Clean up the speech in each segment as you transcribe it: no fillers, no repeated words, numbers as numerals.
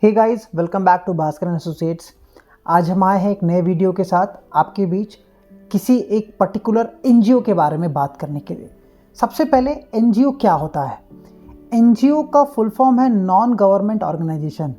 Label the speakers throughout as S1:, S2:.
S1: Hey guys, welcome back to Bhaskar Associates. आज हम आए हैं एक नए वीडियो के साथ आपके बीच किसी एक पर्टिकुलर एनजीओ के बारे में बात करने के लिए। सबसे पहले एनजीओ क्या होता है? एनजीओ का फुल फॉर्म है नॉन गवर्नमेंट ऑर्गेनाइजेशन।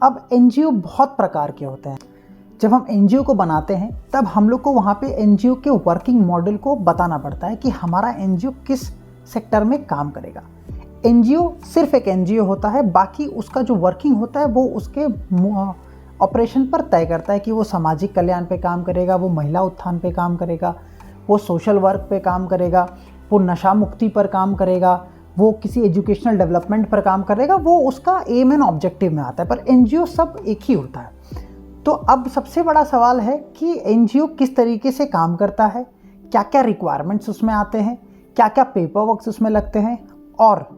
S1: अब एनजीओ बहुत प्रकार के होते हैं। जब हम एनजीओ को बनाते हैं तब हम लोग को वहाँ पे एनजीओ के वर्किंग मॉडल को बताना पड़ता है कि हमारा एनजीओ किस सेक्टर में काम करेगा। एनजीओ सिर्फ एक एनजीओ होता है, बाकी उसका जो वर्किंग होता है वो उसके ऑपरेशन पर तय करता है कि वो सामाजिक कल्याण पे काम करेगा, वो महिला उत्थान पे काम करेगा, वो सोशल वर्क पे काम करेगा, वो नशा मुक्ति पर काम करेगा, वो किसी एजुकेशनल डेवलपमेंट पर काम करेगा। वो उसका एम एंड ऑब्जेक्टिव में आता है, पर एनजीओ सब एक ही होता है। तो अब सबसे बड़ा सवाल है कि एनजीओ किस तरीके से काम करता है, क्या क्या रिक्वायरमेंट्स उसमें आते हैं, क्या क्या पेपर वर्क्स उसमें लगते हैं, और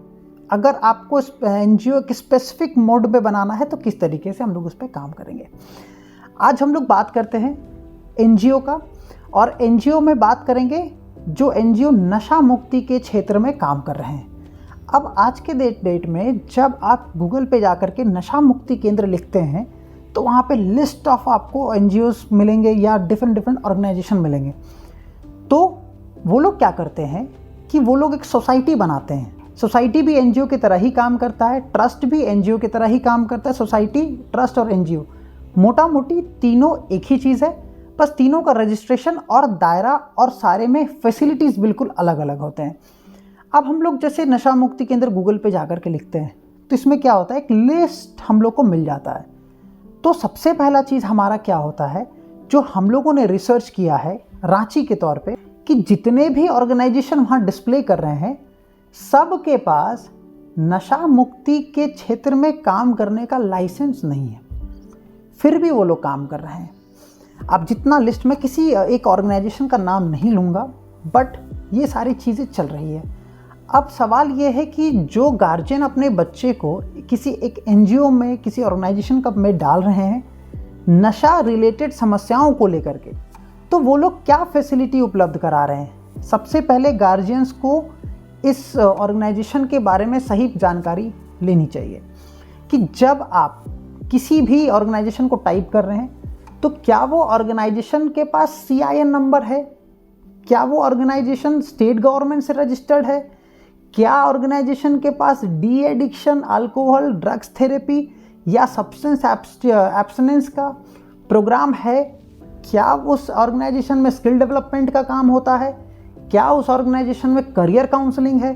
S1: अगर आपको एनजीओ एक स्पेसिफिक मोड पे बनाना है तो किस तरीके से हम लोग उस पर काम करेंगे। आज हम लोग बात करते हैं एनजीओ का, और एनजीओ में बात करेंगे जो एनजीओ नशा मुक्ति के क्षेत्र में काम कर रहे हैं। अब आज के डेट में जब आप गूगल पे जाकर के नशा मुक्ति केंद्र लिखते हैं तो वहाँ पे लिस्ट ऑफ आपको एनजीओस मिलेंगे या डिफरेंट ऑर्गेनाइजेशन मिलेंगे। तो वो लोग क्या करते हैं कि वो लोग एक सोसाइटी बनाते हैं। सोसाइटी भी एनजीओ की तरह ही काम करता है, ट्रस्ट भी एनजीओ की तरह ही काम करता है। सोसाइटी, ट्रस्ट और एनजीओ मोटा मोटी तीनों एक ही चीज़ है, बस तीनों का रजिस्ट्रेशन और दायरा और सारे में फैसिलिटीज़ बिल्कुल अलग अलग होते हैं। अब हम लोग जैसे नशा मुक्ति केंद्र गूगल पे जाकर के लिखते हैं तो इसमें क्या होता है, एक लिस्ट हम लोग को मिल जाता है। तो सबसे पहला चीज़ हमारा क्या होता है, जो हम लोगों ने रिसर्च किया है रांची के तौर पे, कि जितने भी ऑर्गेनाइजेशन वहाँ डिस्प्ले कर रहे हैं सब के पास नशा मुक्ति के क्षेत्र में काम करने का लाइसेंस नहीं है, फिर भी वो लोग काम कर रहे हैं। अब जितना लिस्ट में किसी एक ऑर्गेनाइजेशन का नाम नहीं लूँगा, बट ये सारी चीज़ें चल रही है। अब सवाल ये है कि जो गार्जियन अपने बच्चे को किसी एक एनजीओ में, किसी ऑर्गेनाइजेशन का में डाल रहे हैं नशा रिलेटेड समस्याओं को लेकर के, तो वो लोग क्या फैसिलिटी उपलब्ध करा रहे हैं। सबसे पहले गार्जियंस को इस ऑर्गेनाइजेशन के बारे में सही जानकारी लेनी चाहिए कि जब आप किसी भी ऑर्गेनाइजेशन को टाइप कर रहे हैं तो क्या वो ऑर्गेनाइजेशन के पास सीआईएन नंबर है, क्या वो ऑर्गेनाइजेशन स्टेट गवर्नमेंट से रजिस्टर्ड है, क्या ऑर्गेनाइजेशन के पास de addiction, alcohol, drugs therapy या सब्सटेंस एब्सटिनेंस का प्रोग्राम है, क्या उस ऑर्गेनाइजेशन में स्किल डेवलपमेंट का काम होता है, क्या उस ऑर्गेनाइजेशन में करियर काउंसलिंग है,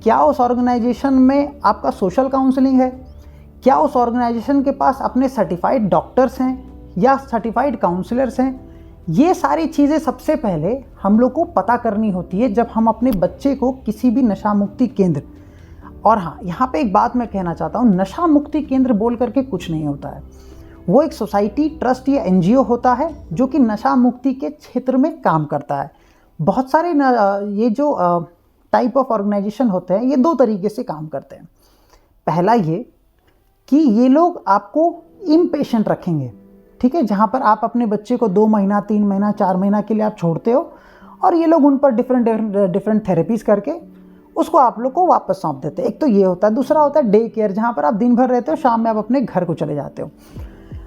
S1: क्या उस ऑर्गेनाइजेशन में आपका सोशल काउंसलिंग है, क्या उस ऑर्गेनाइजेशन के पास अपने सर्टिफाइड डॉक्टर्स हैं या सर्टिफाइड काउंसलर्स हैं। ये सारी चीज़ें सबसे पहले हम लोग को पता करनी होती है जब हम अपने बच्चे को किसी भी नशा मुक्ति केंद्र, और हाँ यहाँ पे एक बात मैं कहना चाहता हूँ, नशा मुक्ति केंद्र बोल करके कुछ नहीं होता है। वो एक सोसाइटी, ट्रस्ट या एनजीओ होता है जो कि नशा मुक्ति के क्षेत्र में काम करता है। बहुत सारे ये जो टाइप ऑफ ऑर्गेनाइजेशन होते हैं ये दो तरीके से काम करते हैं। पहला ये कि ये लोग आपको इम्पेशेंट रखेंगे, ठीक है, जहाँ पर आप अपने बच्चे को 2 महीना, 3 महीना, 4 महीना के लिए आप छोड़ते हो और ये लोग उन पर डिफरेंट थेरेपीज़ करके उसको आप लोग को वापस सौंप देते हैं। एक तो ये होता है। दूसरा होता है डे केयर, जहाँ पर आप दिन भर रहते हो, शाम में आप अपने घर को चले जाते हो।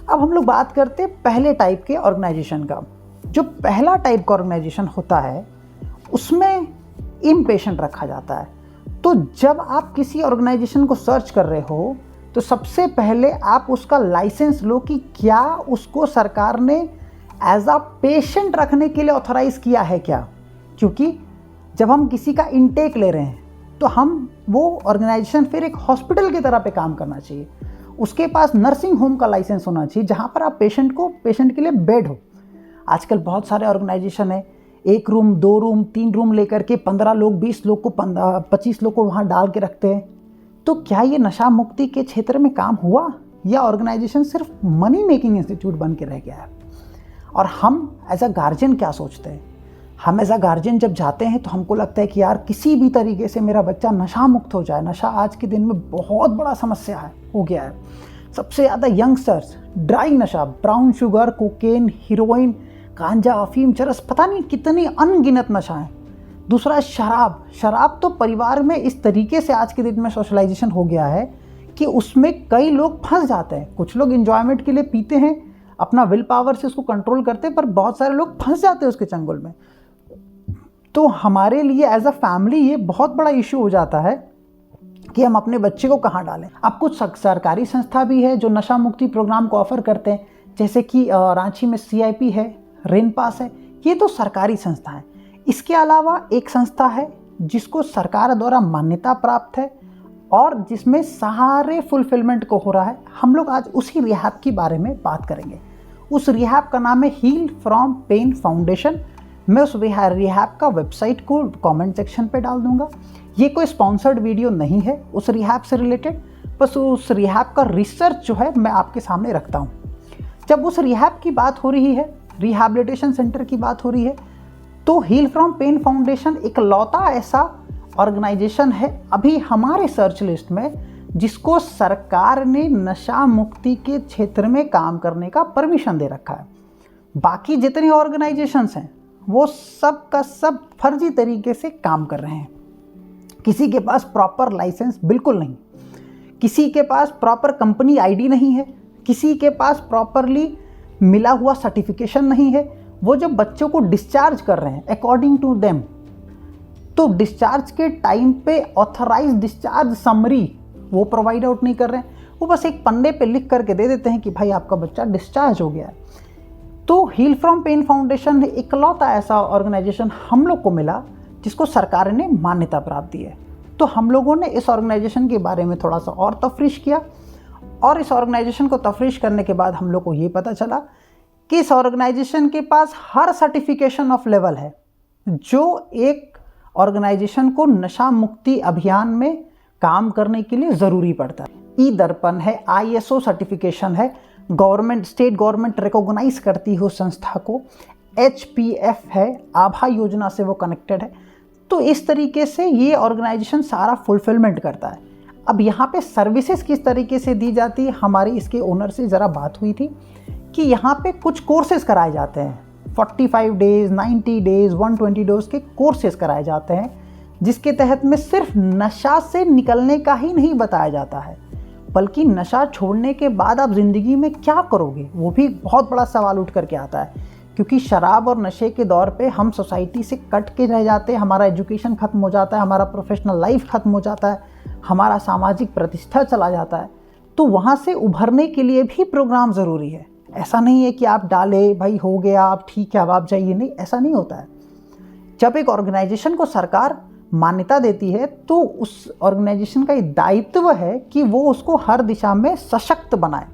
S1: अब हम लोग बात करते हैं पहले टाइप के ऑर्गेनाइजेशन का। जो पहला टाइप का ऑर्गेनाइजेशन होता है उसमें इम्पेशेंट रखा जाता है। तो जब आप किसी ऑर्गेनाइजेशन को सर्च कर रहे हो तो सबसे पहले आप उसका लाइसेंस लो कि क्या उसको सरकार ने एज अ पेशेंट रखने के लिए ऑथराइज़ किया है क्या। क्योंकि जब हम किसी का इनटेक ले रहे हैं तो हम वो ऑर्गेनाइजेशन फिर एक हॉस्पिटल की तरह पे काम करना चाहिए। उसके पास नर्सिंग होम का लाइसेंस होना चाहिए जहाँ पर आप पेशेंट के लिए बेड हो। आजकल बहुत सारे ऑर्गेनाइजेशन है, 1 रूम, 2 रूम, 3 रूम लेकर के 15 लोग, 20 लोग को, 25 लोग को वहाँ डाल के रखते हैं। तो क्या ये नशा मुक्ति के क्षेत्र में काम हुआ, या ऑर्गेनाइजेशन सिर्फ मनी मेकिंग इंस्टीट्यूट बन के रह गया है। और हम एज अ गार्जियन क्या सोचते हैं, हम एज अ गार्जियन जब जाते हैं तो हमको लगता है कि यार किसी भी तरीके से मेरा बच्चा नशा मुक्त हो जाए। नशा आज के दिन में बहुत बड़ा समस्या हो गया है। सबसे ज़्यादा यंगस्टर्स ड्राई नशा, ब्राउन शुगर, कोकेन, हीरोइन, गांजा, अफीम, चरस, पता नहीं कितनी अनगिनत नशा है। दूसरा शराब तो परिवार में इस तरीके से आज के दिन में सोशलाइजेशन हो गया है कि उसमें कई लोग फंस जाते हैं। कुछ लोग एंजॉयमेंट के लिए पीते हैं, अपना विल पावर से उसको कंट्रोल करते हैं, पर बहुत सारे लोग फंस जाते हैं उसके चंगुल में। तो हमारे लिए एज अ फैमिली ये बहुत बड़ा इशू हो जाता है कि हम अपने बच्चे को कहाँ डालें। अब कुछ सरकारी संस्था भी है जो नशा मुक्ति प्रोग्राम को ऑफर करते हैं, जैसे कि रांची में CIP है, रेनपास है, ये तो सरकारी संस्था है। इसके अलावा एक संस्था है जिसको सरकार द्वारा मान्यता प्राप्त है और जिसमें सारे फुलफिलमेंट को हो रहा है। हम लोग आज उसी रिहैब के बारे में बात करेंगे। उस रिहैब का नाम है हील फ्रॉम पेन फाउंडेशन। मैं उस रिहैब का वेबसाइट को कमेंट सेक्शन पे डाल दूंगा। ये कोई स्पॉन्सर्ड वीडियो नहीं है उस रिहैब से रिलेटेड, बस उस रिहैब का रिसर्च जो है मैं आपके सामने रखता हूँ। जब उस रिहैब की बात हो रही है, रिहैबिलिटेशन सेंटर की बात हो रही है, तो हील फ्रॉम पेन फाउंडेशन एक लौता ऐसा ऑर्गेनाइजेशन है अभी हमारे सर्च लिस्ट में जिसको सरकार ने नशा मुक्ति के क्षेत्र में काम करने का परमिशन दे रखा है। बाकी जितने ऑर्गेनाइजेशंस हैं वो सब का सब फर्जी तरीके से काम कर रहे हैं। किसी के पास प्रॉपर लाइसेंस बिल्कुल नहीं, किसी के पास प्रॉपर कंपनी ID नहीं है, किसी के पास प्रॉपरली मिला हुआ सर्टिफिकेशन नहीं है। वो जब बच्चों को डिस्चार्ज कर रहे हैं अकॉर्डिंग टू देम, तो डिस्चार्ज के टाइम पे ऑथराइज डिस्चार्ज समरी वो प्रोवाइड आउट नहीं कर रहे हैं। वो बस एक पन्ने पे लिख करके दे देते हैं कि भाई आपका बच्चा डिस्चार्ज हो गया है। तो हील फ्रॉम पेन फाउंडेशन इकलौता ऐसा ऑर्गेनाइजेशन हम लोग को मिला जिसको सरकार ने मान्यता प्राप्त दी है। तो हम लोगों ने इस ऑर्गेनाइजेशन के बारे में थोड़ा सा और तफरीश किया, और इस ऑर्गेनाइजेशन को तफरीश करने के बाद हम लोग को ये पता चला कि इस ऑर्गेनाइजेशन के पास हर सर्टिफिकेशन ऑफ लेवल है जो एक ऑर्गेनाइजेशन को नशा मुक्ति अभियान में काम करने के लिए ज़रूरी पड़ता है। ई-दर्पण है, ISO सर्टिफिकेशन है, गवर्नमेंट स्टेट गवर्नमेंट रिकॉग्नाइज करती है उस संस्था को, HPF है, आभा योजना से वो कनेक्टेड है। तो इस तरीके से ये ऑर्गेनाइजेशन सारा फुलफिलमेंट करता है। अब यहाँ पे सर्विसेज किस तरीके से दी जाती है, हमारी इसके ओनर से ज़रा बात हुई थी कि यहाँ पे कुछ कोर्सेज कराए जाते हैं, 45 डेज़, 90 डेज़, 120 डेज़ के कोर्सेज कराए जाते हैं, जिसके तहत में सिर्फ नशा से निकलने का ही नहीं बताया जाता है, बल्कि नशा छोड़ने के बाद आप ज़िंदगी में क्या करोगे वो भी बहुत बड़ा सवाल उठ करके आता है। क्योंकि शराब और नशे के दौर पे हम सोसाइटी से कट के रह जाते हैं, हमारा एजुकेशन ख़त्म हो जाता है, हमारा प्रोफेशनल लाइफ ख़त्म हो जाता है, हमारा सामाजिक प्रतिष्ठा चला जाता है। तो वहाँ से उभरने के लिए भी प्रोग्राम ज़रूरी है। ऐसा नहीं है कि आप डाले भाई हो गया आप ठीक है अब आप जाइए, नहीं, ऐसा नहीं होता है। जब एक ऑर्गेनाइजेशन को सरकार मान्यता देती है तो उस ऑर्गेनाइजेशन का दायित्व है कि वो उसको हर दिशा में सशक्त बनाए।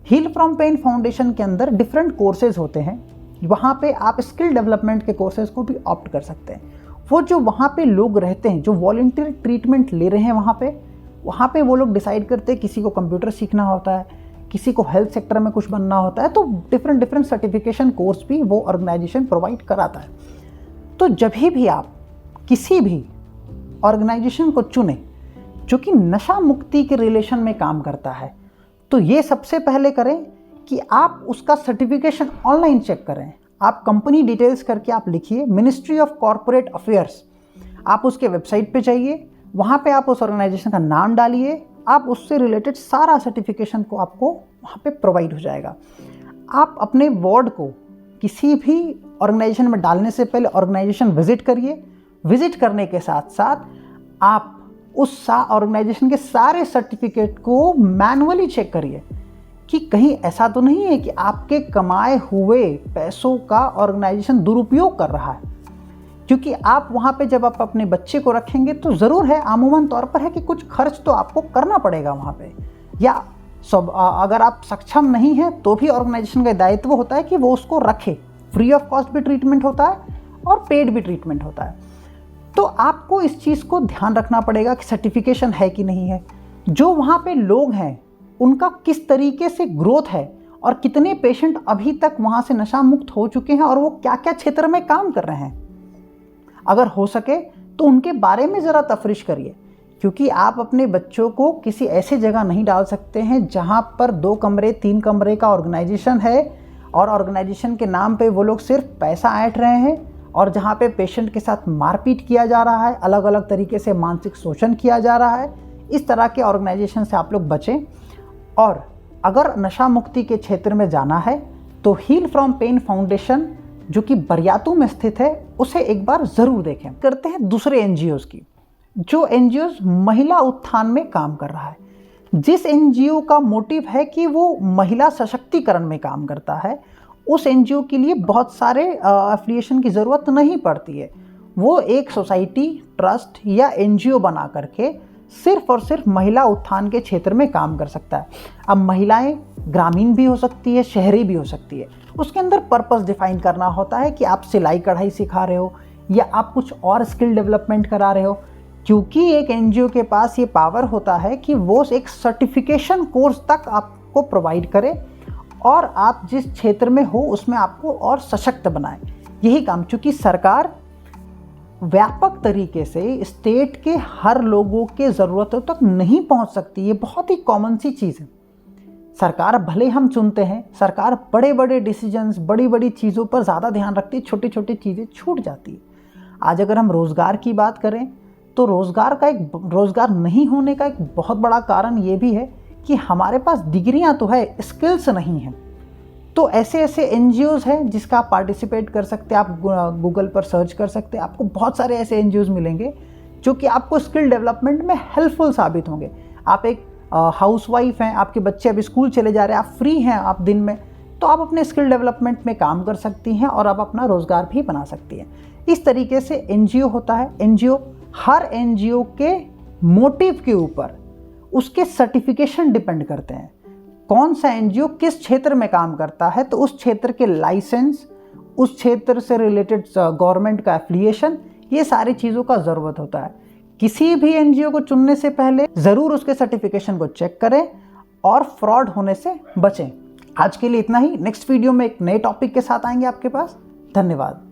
S1: हील फ्रॉम पेन फाउंडेशन के अंदर डिफरेंट कोर्सेज होते हैं, वहाँ पे आप स्किल डेवलपमेंट के कोर्सेज को भी ऑप्ट कर सकते हैं। वो जो वहाँ पे लोग रहते हैं जो वॉलंटियर ट्रीटमेंट ले रहे हैं वहाँ पे वो लोग डिसाइड करते हैं किसी को कंप्यूटर सीखना होता है, किसी को हेल्थ सेक्टर में कुछ बनना होता है, तो डिफरेंट सर्टिफिकेशन कोर्स भी वो ऑर्गेनाइजेशन प्रोवाइड कराता है। तो जब भी आप किसी भी ऑर्गेनाइजेशन को चुने जो कि नशा मुक्ति के रिलेशन में काम करता है, तो ये सबसे पहले करें कि आप उसका सर्टिफिकेशन ऑनलाइन चेक करें। आप कंपनी डिटेल्स करके आप लिखिए मिनिस्ट्री ऑफ कॉरपोरेट अफेयर्स, आप उसके वेबसाइट पे जाइए, वहाँ पे आप उस ऑर्गेनाइजेशन का नाम डालिए, आप उससे रिलेटेड सारा सर्टिफिकेशन को आपको वहाँ पे प्रोवाइड हो जाएगा। आप अपने वार्ड को किसी भी ऑर्गेनाइजेशन में डालने से पहले ऑर्गेनाइजेशन विजिट करिए। विजिट करने के साथ साथ आप उस ऑर्गेनाइजेशन के सारे सर्टिफिकेट को मैनुअली चेक करिए कि कहीं ऐसा तो नहीं है कि आपके कमाए हुए पैसों का ऑर्गेनाइजेशन दुरुपयोग कर रहा है। क्योंकि आप वहाँ पे जब आप अपने बच्चे को रखेंगे तो ज़रूर है, आमूमन तौर पर है कि कुछ खर्च तो आपको करना पड़ेगा वहाँ पे, या अगर आप सक्षम नहीं हैं तो भी ऑर्गेनाइजेशन का दायित्व होता है कि वो उसको रखे। फ्री ऑफ कॉस्ट भी ट्रीटमेंट होता है और पेड भी ट्रीटमेंट होता है। तो आपको इस चीज़ को ध्यान रखना पड़ेगा कि सर्टिफिकेशन है कि नहीं है, जो वहाँ पे लोग हैं उनका किस तरीके से ग्रोथ है और कितने पेशेंट अभी तक वहाँ से नशा मुक्त हो चुके हैं और वो क्या क्या क्षेत्र में काम कर रहे हैं। अगर हो सके तो उनके बारे में ज़रा तफरीश करिए, क्योंकि आप अपने बच्चों को किसी ऐसे जगह नहीं डाल सकते हैं जहाँ पर 2 कमरे 3 कमरे का ऑर्गेनाइजेशन है और ऑर्गेनाइजेशन के नाम पे वो लोग सिर्फ पैसा ऐंठ रहे हैं, और जहाँ पे पेशेंट के साथ मारपीट किया जा रहा है, अलग अलग तरीके से मानसिक शोषण किया जा रहा है। इस तरह के ऑर्गेनाइजेशन से आप लोग बचें। और अगर नशा मुक्ति के क्षेत्र में जाना है तो हील फ्रॉम पेन फाउंडेशन जो कि बरियातू में स्थित है उसे एक बार ज़रूर देखें। करते हैं दूसरे एनजीओज़ की, जो एनजीओज़ महिला उत्थान में काम कर रहा है। जिस एनजीओ का मोटिव है कि वो महिला सशक्तिकरण में काम करता है, उस एनजीओ के लिए बहुत सारे एफिलिएशन की ज़रूरत नहीं पड़ती है। वो एक सोसाइटी, ट्रस्ट या एनजीओ बना करके सिर्फ और सिर्फ महिला उत्थान के क्षेत्र में काम कर सकता है। अब महिलाएं ग्रामीण भी हो सकती है, शहरी भी हो सकती है। उसके अंदर पर्पस डिफाइन करना होता है कि आप सिलाई कढ़ाई सिखा रहे हो या आप कुछ और स्किल डेवलपमेंट करा रहे हो, क्योंकि एक एनजीओ के पास ये पावर होता है कि वो एक सर्टिफिकेशन कोर्स तक आपको प्रोवाइड करे और आप जिस क्षेत्र में हो उसमें आपको और सशक्त बनाए। यही काम, चूँकि सरकार व्यापक तरीके से स्टेट के हर लोगों के ज़रूरतों तक नहीं पहुंच सकती। ये बहुत ही कॉमन सी चीज़ है। सरकार भले हम चुनते हैं, सरकार बड़े बड़े डिसीजंस, बड़ी बड़ी चीज़ों पर ज़्यादा ध्यान रखती है, छोटी छोटी चीज़ें छूट जाती है। आज अगर हम रोज़गार की बात करें तो रोज़गार नहीं होने का एक बहुत बड़ा कारण ये भी है कि हमारे पास डिग्रियां तो है, स्किल्स नहीं हैं। तो ऐसे ऐसे एनजीओज़ हैं जिसका आप पार्टिसिपेट कर सकते हैं। आप गूगल पर सर्च कर सकते हैं, आपको बहुत सारे ऐसे एनजीओज़ मिलेंगे जो कि आपको स्किल डेवलपमेंट में हेल्पफुल साबित होंगे। आप एक हाउसवाइफ हैं, आपके बच्चे अभी स्कूल चले जा रहे हैं, आप फ्री हैं आप दिन में, तो आप अपने स्किल डेवलपमेंट में काम कर सकती हैं और आप अपना रोज़गार भी बना सकती हैं। इस तरीके से एनजीओ होता है। एनजीओ, हर एनजीओ के मोटिव के ऊपर उसके सर्टिफिकेशन डिपेंड करते हैं। कौन सा एनजीओ किस क्षेत्र में काम करता है, तो उस क्षेत्र के लाइसेंस, उस क्षेत्र से रिलेटेड गवर्नमेंट का एफिलिएशन, ये सारी चीज़ों का ज़रूरत होता है। किसी भी एनजीओ को चुनने से पहले ज़रूर उसके सर्टिफिकेशन को चेक करें और फ्रॉड होने से बचें। आज के लिए इतना ही। नेक्स्ट वीडियो में एक नए टॉपिक के साथ आएंगे आपके पास। धन्यवाद।